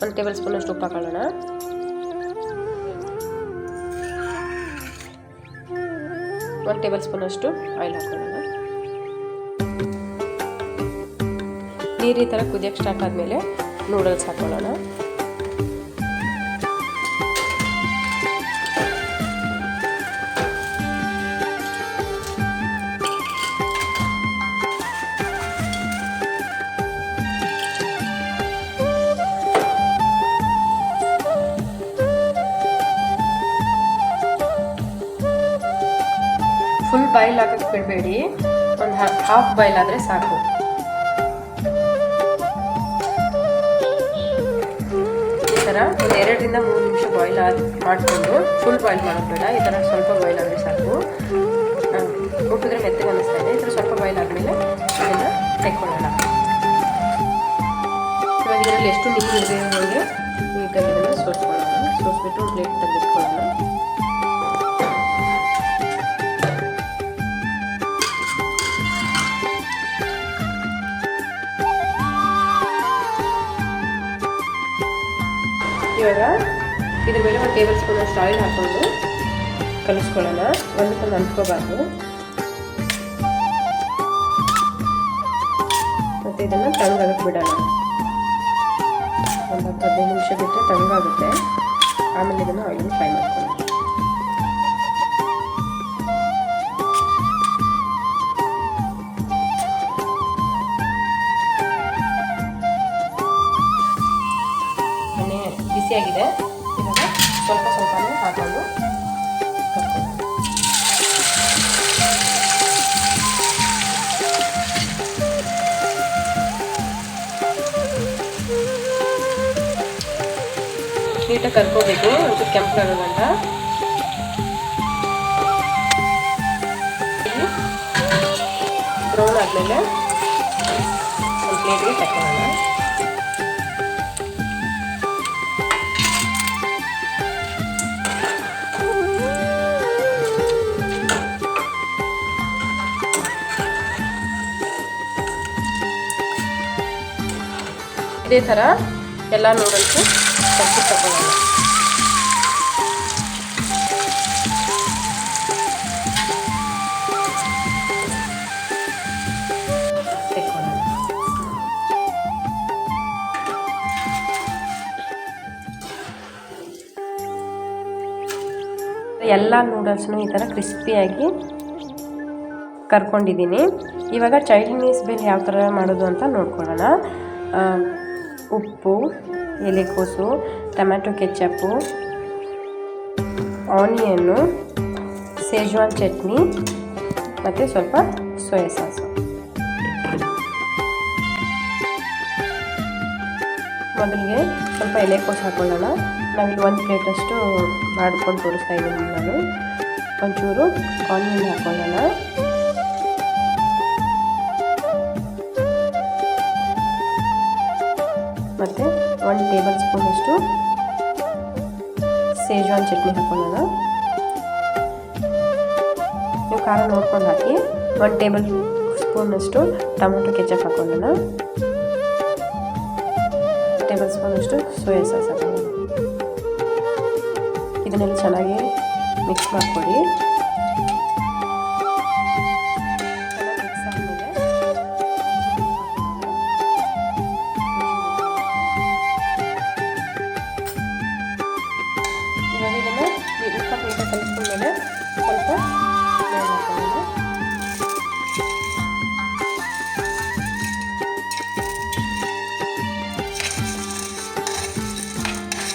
1 table spoon ಅಷ್ಟು ಉಪ್ಪು ಹಾಕೊಳ್ಳೋಣ. ಒಂದು ಟೇಬಲ್ ಸ್ಪೂನ್ ಅಷ್ಟು ಆಯಿಲ್ ಹಾಕೊಳ್ಳೋಣ. ನೀರು ಈ ಥರ ಕುದಿಯೋಕ್ಕೆ ಸ್ಟಾರ್ಟ್ ಆದಮೇಲೆ ನೂಡಲ್ಸ್ ಹಾಕೊಳ್ಳೋಣ. ಫುಲ್ ಬಾಯ್ಲ್ ಹಾಕಕ್ಕೆ ಬಿಡಬೇಡಿ, ಒಂದು ಹಾಫ್ ಬಾಯ್ಲ್ ಆದರೆ ಸಾಕು. ಈ ಥರ ಒಂದು 2 ರಿಂದ 3 ನಿಮಿಷ ಬಾಯ್ಲ್ ಮಾಡಿಕೊಂಡು ಫುಲ್ ಬಾಯ್ಲ್ ಮಾಡೋದು ಬೇಡ. ಈ ಥರ ಸ್ವಲ್ಪ ಬಾಯ್ಲ್ ಆದರೆ ಸಾಕು. ಮುಟ್ಟಿದ್ರೆ ಮೆತ್ತಗೆ ಅನ್ನಿಸ್ತಾ ಇದೆ. ಈ ಥರ ಸ್ವಲ್ಪ ಬಾಯ್ಲ್ ಆದಮೇಲೆ ಇದನ್ನು ತೆಕ್ಕೊಳ್ಳೋಣ. ಇವಾಗ ಇದರಲ್ಲಿ ಎಷ್ಟು ನೀರು ಇದೆ ಅನ್ನೋದು ನೀಟಾಗಿ ಇದನ್ನು ಸೋಸ್ಕೊಳ್ಳೋಣ. ಸೋಸ್ಬಿಟ್ಟು ಒಂದು ಪ್ಲೇಟ್ ತೆಗೆದುಕೊಳ್ಳೋಣ. ಇವಾಗ ಇದ್ರ ಮೇಲೆ 1 ಟೇಬಲ್ ಸ್ಪೂನ್ ಅಷ್ಟು ಆಯಿಲ್ ಹಾಕ್ಕೊಂಡು ಕಲಿಸ್ಕೊಳ್ಳೋಣ. ಒಂದಕ್ಕೊಂದು ಅಂಟ್ಕೋಬಾರ್ದು. ಮತ್ತು ಇದನ್ನು ತಣ್ಣಗಾಗಕ್ಕೆ ಬಿಡೋಣ. ಒಂದು 15 ನಿಮಿಷ ಬಿಟ್ಟರೆ ತಣ್ಣಗಾಗುತ್ತೆ. ಆಮೇಲೆ ಇದನ್ನು ಆಯಿಲ್ ಫ್ರೈ ಮಾಡ್ಕೊಳ್ಳೋಣ. ಬಿಸಿಯಾಗಿದೆ. ಇವಾಗ ಸ್ವಲ್ಪ ಸ್ವಲ್ಪನೇ ಹಾಕೊಂಡು ಕರ್ಕೊಂಡು ನೀಟಾಗಿ ಕರ್ಕೋಬೇಕು. ಒಂದು ಕೆಂಪಗಾಗಲ್ಲ. ಬ್ರೌನ್ ಆದಮೇಲೆ ಒಂದು ಪ್ಲೇಟ್ಗೆ ತಗೊಳ್ಳೋಣ. ಇದೇ ಥರ ಎಲ್ಲ ನೂಡಲ್ಸು ಕಟ್ಟಿ ತಗೊಳ್ಳೋಣ. ಎಲ್ಲ ನೂಡಲ್ಸ್ನು ಈ ಥರ ಕ್ರಿಸ್ಪಿಯಾಗಿ ಕರ್ಕೊಂಡಿದ್ದೀನಿ. ಇವಾಗ ಚೈನೀಸ್ ಬೇಲ್ ಯಾವ ಥರ ಮಾಡೋದು ಅಂತ ನೋಡ್ಕೊಳ್ಳೋಣ. ಉಪ್ಪು, ಎಲೆಕೋಸು, ಟೊಮ್ಯಾಟೊ ಕೆಚಪ್ಪು, ಆನಿಯನ್ನು, ಸೇಜ್ವಾನ್ ಚಟ್ನಿ ಮತ್ತು ಸ್ವಲ್ಪ ಸೋಯಾ ಸಾಸು. ಮೊದಲಿಗೆ ಸ್ವಲ್ಪ ಎಲೆಕೋಸು ಹಾಕ್ಕೊಳ್ಳೋಣ. ನಾವಿಲ್ಲಿ 1 ಪ್ಲೇಟಷ್ಟು ಮಾಡ್ಕೊಂಡು ತೋರಿಸ್ತಾ ಇದ್ದೀನಿ ನಾನು. ಒಂಚೂರು ಆನಿಯನ್ ಹಾಕ್ಕೊಳ್ಳೋಣ. ಮತ್ತು 1 ಟೇಬಲ್ ಸ್ಪೂನಷ್ಟು ಸೇಜ್ವಾನ್ ಚಟ್ನಿ ಹಾಕ್ಕೊಳ್ಳೋಣ. ನೀವು ಖಾರ ನೋಡ್ಕೊಂಡು ಹಾಕಿ. 1 ಟೇಬಲ್ ಸ್ಪೂನಷ್ಟು ಟೊಮೆಟೊ ಕೆಚಪ್ ಹಾಕ್ಕೊಳ್ಳೋಣ. 1 ಟೇಬಲ್ ಸ್ಪೂನಷ್ಟು ಸೋಯಾ ಸಾಸ್ ಹಾಕ್ಕೊಳ್ಳೋಣ. ಇದನ್ನೆಲ್ಲ ಚೆನ್ನಾಗಿ ಮಿಕ್ಸ್ ಮಾಡಿಕೊಡಿ. ಇವಾಗ ಇದನ್ನು ಉಪ್ಪು ನೀಟಾಗಿ ಕಲಿಸ್ಕೊಂಡ್ಮೇಲೆ ಸ್ವಲ್ಪ ಬೇಳೆ ಹಾಕೋಣ.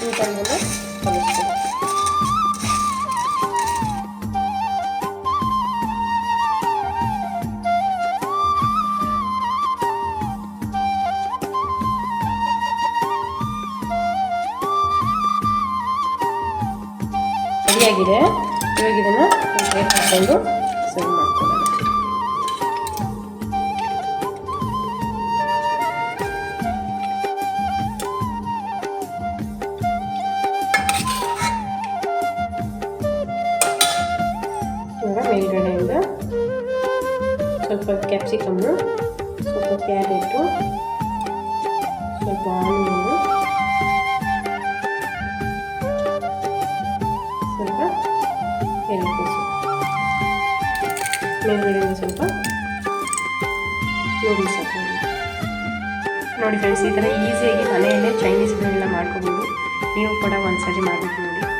ನೀಟಾಗಿ ಕಲಿಸ್ಕೊಳ್ಳಿ. ರೆಡಿಯಾಗಿದೆ. ಇವಾಗ ಇದನ್ನು ಪ್ಲೇಟ್ ಹಾಕೊಂಡು ಸರ್ವ್ ಮಾಡ್ಕೊಳ್ಳೋಣ. ಇವಾಗ ಮೇಲ್ಗಡೆಯಿಂದ ಸ್ವಲ್ಪ ಕ್ಯಾಪ್ಸಿಕಮ್ಮು, ಸ್ವಲ್ಪ ಕ್ಯಾರೆಟು, ಸ್ವಲ್ಪ ಆನಿಯನ್ನು ಮೇಲ್ಗಡೆಯಿಂದ ಸ್ವಲ್ಪ ನೂಡಲ್ಸ್ ಹಾಕ್ಕೊಂಡು ನೋಡಿ ಫ್ರೆಂಡ್ಸ್, ಈ ಥರ ಈಸಿಯಾಗಿ ಮನೆಯಲ್ಲೇ ಚೈನೀಸ್ಗಳನ್ನೆಲ್ಲ ಮಾಡ್ಕೋಬೋದು. ನೀವು ಕೂಡ ಒಂದ್ಸರಿ ಮಾಡಬೇಕು ನೋಡಿ.